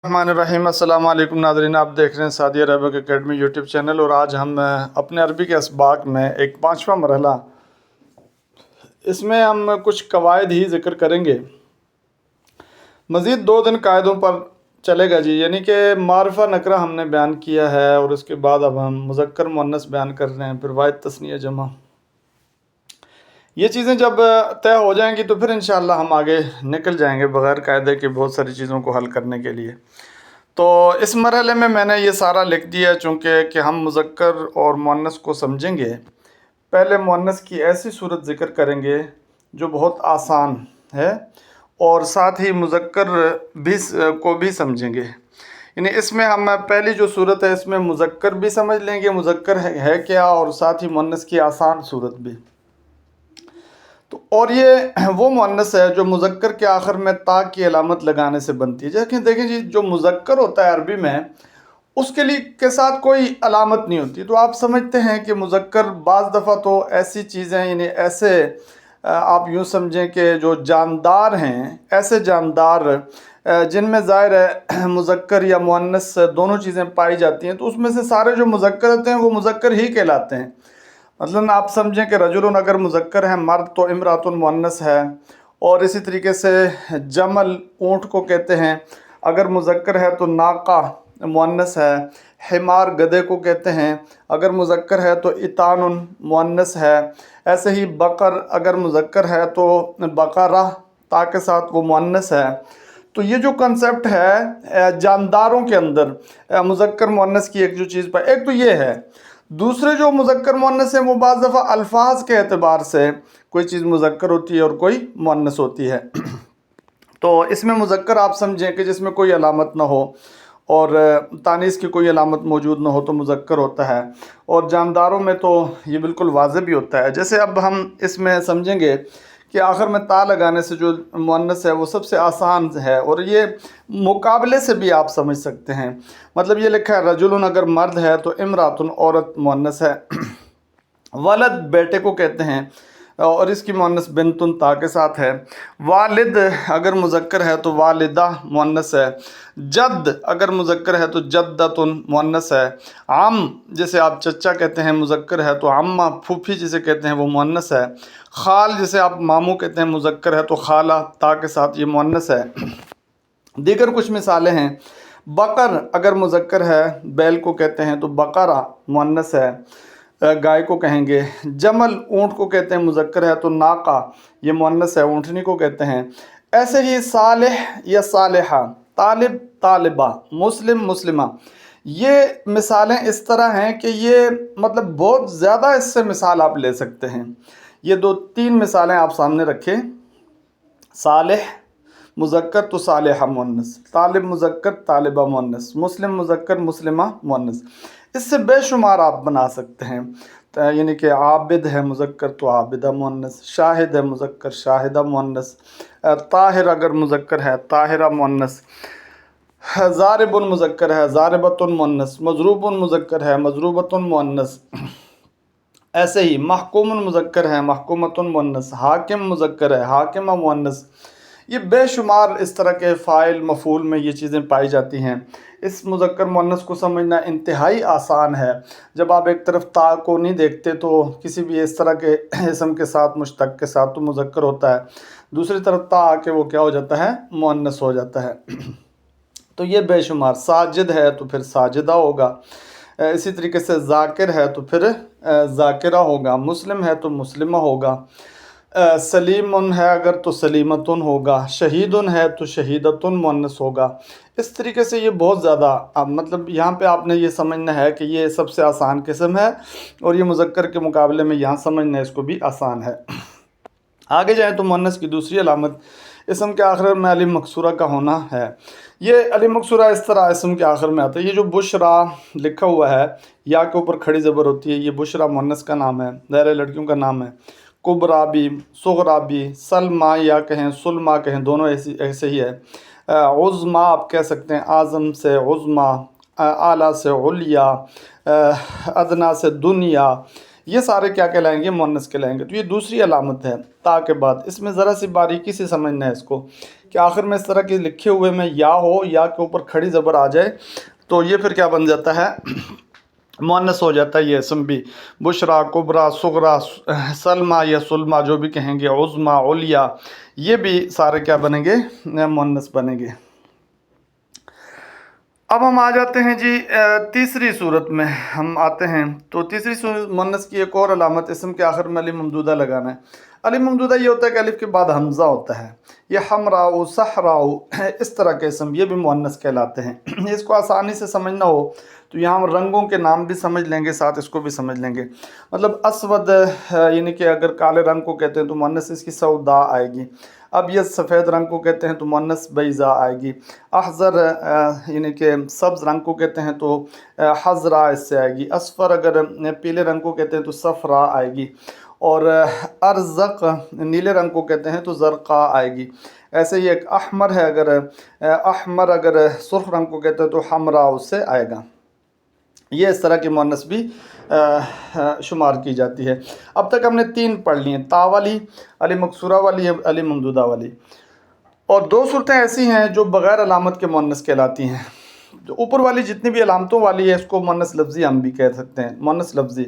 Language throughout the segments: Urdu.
الرحمن الرحیم، السلام علیکم ناظرین، آپ دیکھ رہے ہیں سعودی عربک اکیڈمی یوٹیوب چینل، اور آج ہم اپنے عربی کے اسباق میں ایک 5واں مرحلہ، اس میں ہم کچھ قواعد ہی ذکر کریں گے، مزید 2 دن قاعدوں پر چلے گا جی، یعنی کہ معرفہ نکرہ ہم نے بیان کیا ہے، اور اس کے بعد اب ہم مذکر مؤنث بیان کر رہے ہیں، پھر واحد تثنیہ جمع. یہ چیزیں جب طے ہو جائیں گی تو پھر انشاءاللہ ہم آگے نکل جائیں گے بغیر قاعدے کے بہت ساری چیزوں کو حل کرنے کے لیے. تو اس مرحلے میں نے یہ سارا لکھ دیا چونکہ کہ ہم مذکر اور مؤنث کو سمجھیں گے. پہلے مؤنث کی ایسی صورت ذکر کریں گے جو بہت آسان ہے، اور ساتھ ہی مذکر بھی کو بھی سمجھیں گے. یعنی اس میں ہم پہلی جو صورت ہے اس میں مذکر بھی سمجھ لیں گے مذکر ہے کیا، اور ساتھ ہی مؤنث کی آسان صورت بھی. تو اور یہ وہ مؤنث ہے جو مذکر کے آخر میں تا کی علامت لگانے سے بنتی ہے. دیکھیں جی، جو مذکر ہوتا ہے عربی میں اس کے لیے کے ساتھ کوئی علامت نہیں ہوتی. تو آپ سمجھتے ہیں کہ مذکر بعض دفعہ تو ایسی چیزیں، یعنی ایسے آپ یوں سمجھیں کہ جو جاندار ہیں، ایسے جاندار جن میں ظاہر ہے مذکر یا مؤنث دونوں چیزیں پائی جاتی ہیں، تو اس میں سے سارے جو مذکر ہوتے ہیں وہ مذکر ہی کہلاتے ہیں. مثلاً آپ سمجھیں کہ رجل اگر مذکر ہے، مرد تو امرأۃ مؤنث ہے. اور اسی طریقے سے جمل اونٹ کو کہتے ہیں، اگر مذکر ہے تو ناقہ مؤنث ہے. حمار گدھے کو کہتے ہیں، اگر مذکر ہے تو اتان مؤنث ہے. ایسے ہی بقر اگر مذکر ہے تو بقرہ تا کے ساتھ وہ مؤنث ہے. تو یہ جو کنسپٹ ہے جانداروں کے اندر مذکر مؤنث کی ایک جو چیز پر، ایک تو یہ ہے. دوسرے جو مذکر مؤنث ہیں وہ بعض دفعہ الفاظ کے اعتبار سے کوئی چیز مذکر ہوتی ہے اور کوئی مؤنث ہوتی ہے. تو اس میں مذکر آپ سمجھیں کہ جس میں کوئی علامت نہ ہو اور تانیث کی کوئی علامت موجود نہ ہو تو مذکر ہوتا ہے. اور جانداروں میں تو یہ بالکل واضح بھی ہوتا ہے. جیسے اب ہم اس میں سمجھیں گے کہ آخر میں تا لگانے سے جو مؤنث ہے وہ سب سے آسان ہے، اور یہ مقابلے سے بھی آپ سمجھ سکتے ہیں. مطلب یہ لکھا ہے رجل اگر مرد ہے تو امرأۃ عورت مؤنث ہے. ولد بیٹے کو کہتے ہیں، اور اس کی مؤنث بنتن تا کے ساتھ ہے. والد اگر مذکر ہے تو والدہ مؤنث ہے. جد اگر مذکر ہے تو جدتن مؤنث ہے. عم جسے آپ چچا کہتے ہیں مذکر ہے تو عمہ، پھوپھی جسے کہتے ہیں وہ مؤنث ہے. خال جسے آپ ماموں کہتے ہیں مذکر ہے تو خالہ تا کے ساتھ یہ مؤنث ہے. دیگر کچھ مثالیں ہیں. بقر اگر مذکر ہے، بیل کو کہتے ہیں تو بقرہ مؤنث ہے، گائے کو کہیں گے. جمل اونٹ کو کہتے ہیں مذکر ہے تو ناقہ یہ مؤنث ہے، اونٹنی کو کہتے ہیں. ایسے ہی صالح یا صالحہ، طالب طالبہ، مسلم مسلمہ، یہ مثالیں اس طرح ہیں کہ یہ مطلب بہت زیادہ اس سے مثال آپ لے سکتے ہیں. یہ 2-3 مثالیں آپ سامنے رکھیں. صالح مذکر تو صالحہ مؤنث، طالب مذکر طالبہ مؤنث، مسلم مذکر مسلمہ مؤنث. اس سے بے شمار آپ بنا سکتے ہیں. یعنی کہ عابد ہے مذکر تو عابدہ مؤنث، شاہد ہے مذکر شاہدہ مؤنث، طاہر اگر مذکر ہے طاہرہ مؤنث، ضارب مذکر ہے ضاربۃ مؤنث، مضروب مذکر ہے مضروبۃ مؤنث. ایسے ہی محکوم مذکر ہے محکومۃ مؤنث، حاکم مذکر ہے حاکمہ مؤنث. یہ بے شمار اس طرح کے فاعل مفعول میں یہ چیزیں پائی جاتی ہیں. اس مذکر مؤنث کو سمجھنا انتہائی آسان ہے. جب آپ ایک طرف تا کو نہیں دیکھتے تو کسی بھی اس طرح کے اسم کے ساتھ مشتق کے ساتھ تو مذکر ہوتا ہے، دوسری طرف تا آ کے وہ کیا ہو جاتا ہے، مؤنث ہو جاتا ہے. تو یہ بے شمار. ساجد ہے تو پھر ساجدہ ہوگا. اسی طریقے سے ذاکر ہے تو پھر ذاکرہ ہوگا. مسلم ہے تو مسلمہ ہوگا. سلیم ہے اگر تو سلیمتن ہوگا. شہید ہے تو شہیدتن مؤنث ہوگا. اس طریقے سے یہ بہت زیادہ مطلب یہاں پہ آپ نے یہ سمجھنا ہے کہ یہ سب سے آسان قسم ہے، اور یہ مذکر کے مقابلے میں یہاں سمجھنا اس کو بھی آسان ہے. آگے جائیں تو مؤنث کی دوسری علامت اسم کے آخر میں الف مکسورہ کا ہونا ہے. یہ الف مکسورہ اس طرح اسم کے آخر میں آتا ہے. یہ جو بشرا لکھا ہوا ہے، یا کے اوپر کھڑی زبر ہوتی ہے، یہ بشرا مؤنث کا نام ہے، ظاہر لڑکیوں کا نام ہے. کبرا بھی صغرا بھی، سلما یا کہیں سلما کہیں، دونوں ایسے ہی ہے. عظما آپ کہہ سکتے ہیں، اعظم سے عظما، اعلیٰ سے علیا، ادنا سے دنیا، یہ سارے کیا کہلائیں گے، مؤنث کہلائیں گے. تو یہ دوسری علامت ہے تا کے بعد. اس میں ذرا سی باریکی سے سمجھنا ہے اس کو کہ آخر میں اس طرح کے لکھے ہوئے میں یا ہو، یا کے اوپر کھڑی زبر آ جائے تو یہ پھر کیا بن جاتا ہے، مؤنث ہو جاتا ہے یہ اسم بھی. بشرا، کبرا، صغرا، سلما یا سلما جو بھی کہیں گے، عظما، علیا، یہ بھی سارے کیا بنیں گے، مؤنث بنیں گے. اب ہم آ جاتے ہیں جی تیسری صورت میں ہم آتے ہیں. تو تیسری صورت مؤنث کی ایک اور علامت اسم کے آخر میں الف ممدودہ لگانا ہے. الف ممدودہ یہ ہوتا ہے کہ الف کے بعد حمزہ ہوتا ہے. یہ حمراء، صحراء، اس طرح کے اسم یہ بھی مؤنث کہلاتے ہیں. اس کو آسانی سے سمجھنا ہو تو یہاں ہم رنگوں کے نام بھی سمجھ لیں گے، ساتھ اس کو بھی سمجھ لیں گے. مطلب اسود یعنی کہ اگر کالے رنگ کو کہتے ہیں تو مؤنث اس کی سودا آئے گی. ابیض سفید رنگ کو کہتے ہیں تو مؤنث بیضا آئے گی. احزر یعنی کہ سبز رنگ کو کہتے ہیں تو حزرا اس سے آئے گی. اصفر اگر پیلے رنگ کو کہتے ہیں تو صفرا آئے گی. اور ارزق نیلے رنگ کو کہتے ہیں تو زرقا آئے گی. ایسے ہی ایک احمر ہے، احمر اگر سرخ رنگ کو کہتے ہیں تو حمرا اس سے آئے گا. یہ اس طرح کی مؤنث بھی شمار کی جاتی ہے. اب تک ہم نے 3 پڑھ لی ہیں، تا والی، الف مکسورہ والی، الف ممدودہ والی. اور 2 صورتیں ایسی ہیں جو بغیر علامت کے مؤنث کہلاتی ہیں. جو اوپر والی جتنی بھی علامتوں والی ہے اس کو مؤنث لفظی ہم بھی کہہ سکتے ہیں، مؤنث لفظی.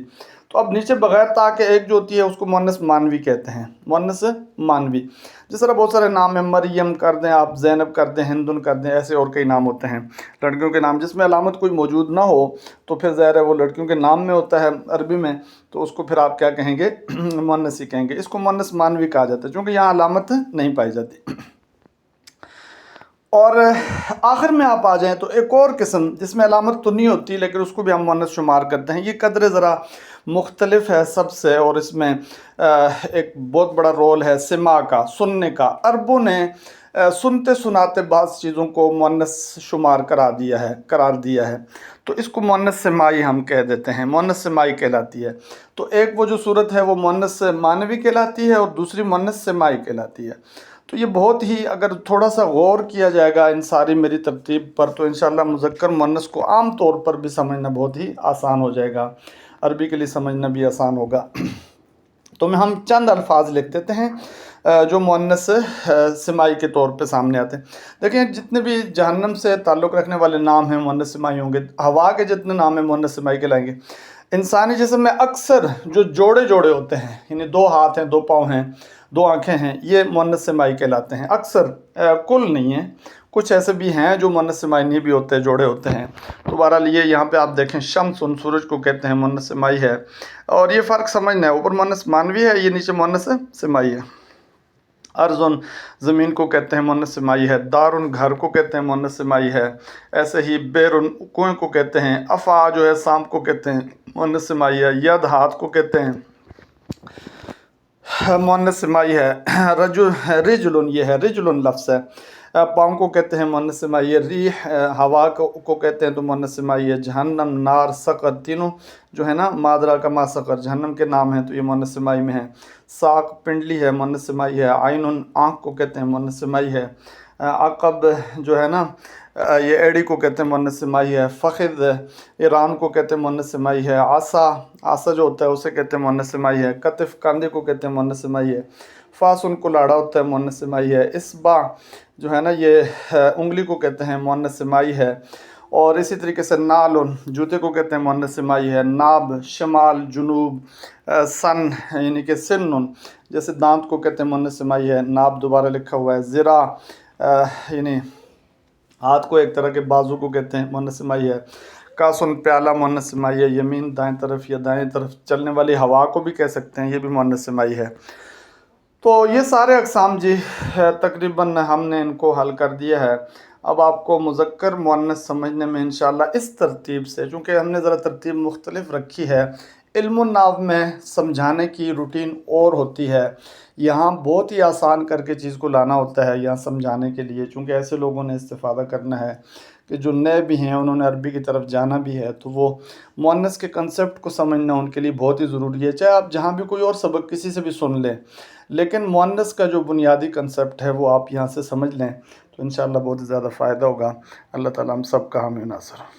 تو اب نیچے بغیر تا کے ایک جو ہوتی ہے اس کو مؤنث مانوی کہتے ہیں، مؤنث مانوی. جس طرح بہت سارے نام ہیں، مریم کر دیں آپ، زینب کر دیں، ہندن کر دیں، ایسے اور کئی نام ہوتے ہیں لڑکیوں کے نام جس میں علامت کوئی موجود نہ ہو تو پھر ظاہر ہے وہ لڑکیوں کے نام میں ہوتا ہے عربی میں، تو اس کو پھر آپ کیا کہیں گے، مؤنث ہی کہیں گے. اس کو مؤنث مانوی کہا جاتا ہے چونکہ یہاں علامت نہیں پائی جاتی. اور آخر میں آپ آ جائیں تو ایک اور قسم جس میں علامت تو نہیں ہوتی لیکن اس کو بھی ہم مؤنث شمار کرتے ہیں. یہ قدر ذرا مختلف ہے سب سے، اور اس میں ایک بہت بڑا رول ہے سماع کا، سننے کا. عربوں نے سنتے سناتے بعض چیزوں کو مؤنث شمار قرار دیا ہے. تو اس کو مؤنث سماعی ہم کہہ دیتے ہیں، مؤنث سماعی کہلاتی ہے. تو ایک وہ جو صورت ہے وہ مؤنث مانوی کہلاتی ہے اور دوسری مؤنث سماعی کہلاتی ہے. تو یہ بہت ہی اگر تھوڑا سا غور کیا جائے گا ان ساری میری ترتیب پر تو انشاءاللہ مذکر مؤنث کو عام طور پر بھی سمجھنا بہت ہی آسان ہو جائے گا، عربی کے لیے سمجھنا بھی آسان ہوگا. تو ہم چند الفاظ لکھ دیتے ہیں جو مؤنث سماعی کے طور پہ سامنے آتے ہیں. دیکھیں جتنے بھی جہنم سے تعلق رکھنے والے نام ہیں مؤنث سماعی ہوں گے، ہوا کے جتنے نام ہیں مؤنث سماعی کہلائیں گے. انسانی جسم میں اکثر جو جوڑے ہوتے ہیں، یعنی 2 ہاتھ ہیں، 2 پاؤں ہیں، 2 آنکھیں ہیں، یہ مؤنث سماعی کہلاتے ہیں. اکثر، کل نہیں ہیں، کچھ ایسے بھی ہیں جو مؤنث سماعی نہیں بھی ہوتے، جوڑے ہوتے ہیں. تو بہرحال یہ یہاں پہ آپ دیکھیں شمس سورج کو کہتے ہیں مؤنث سماعی ہے. اور یہ فرق سمجھنا ہے، اوپر مؤنث مانوی ہے، یہ نیچے مؤنث سماعی ہے. ارضن زمین کو کہتے ہیں مؤنث سماعی ہے. دارن گھر کو کہتے ہیں مؤنث سماعی ہے. ایسے ہی بیرن کنویں کو کہتے ہیں. افا جو ہے سانپ کو کہتے ہیں مؤنث سماعی ہے. ید ہاتھ کو کہتے ہیں مؤنث سماعی ہے. رجلن یہ ہے، رجلن لفظ ہے، پاؤں کو کہتے ہیں مؤنث سماعی ہے. ریح ہوا کو کہتے ہیں تو مؤنث سماعی ہے. جہنم، نار، سقر تینوں جو ہے نا، مادرا کا ما سقر جہنم کے نام ہیں تو یہ مؤنث سماعی میں ہے. ساق پنڈلی ہے مؤنث سماعی ہے. عین آنکھ کو کہتے ہیں مؤنث سماعی ہے. عقب جو ہے نا یہ ایڑی کو کہتے ہیں مؤنث سماعی ہے. فخذ ایران کو کہتے ہیں مؤنث سماعی ہے. عصا جو ہوتا ہے اسے کہتے ہیں مؤنث سماعی ہے. کتف کاندھے کو کہتے ہیں مؤنث سماعی ہے. فاسن کلاڑا ہوتا ہے مؤنث سماعی ہے. اصبع جو ہے نا یہ انگلی کو کہتے ہیں مؤنث سماعی ہے. اور اسی طریقے سے نالن جوتے کو کہتے ہیں مؤنث سماعی ہے. ناب شمال جنوب. سن یعنی کہ سنن جیسے دانت کو کہتے ہیں مؤنث سماعی ہے. ناب دوبارہ لکھا ہوا ہے. ذرا یعنی ہاتھ کو ایک طرح کے بازو کو کہتے ہیں مؤنث سماعی ہے. کاسن پیالہ مؤنث سماعی ہے. یمین دائیں طرف یا دائیں طرف چلنے والی ہوا کو بھی کہہ سکتے ہیں، یہ بھی مؤنث سماعی ہے. تو یہ سارے اقسام جی تقریباً ہم نے ان کو حل کر دیا ہے. اب آپ کو مذکر مؤنث سمجھنے میں انشاءاللہ اس ترتیب سے، چونکہ ہم نے ذرا ترتیب مختلف رکھی ہے، علم النحو میں سمجھانے کی روٹین اور ہوتی ہے، یہاں بہت ہی آسان کر کے چیز کو لانا ہوتا ہے یہاں سمجھانے کے لیے، چونکہ ایسے لوگوں نے استفادہ کرنا ہے کہ جو نئے بھی ہیں، انہوں نے عربی کی طرف جانا بھی ہے، تو وہ مؤنث کے کنسپٹ کو سمجھنا ان کے لیے بہت ہی ضروری ہے. چاہے آپ جہاں بھی کوئی اور سبق کسی سے بھی سن لیں، لیکن مؤنث کا جو بنیادی کنسپٹ ہے وہ آپ یہاں سے سمجھ لیں تو انشاءاللہ بہت زیادہ فائدہ ہوگا. اللہ تعالیٰ ہم سب کا حامی و ناصر.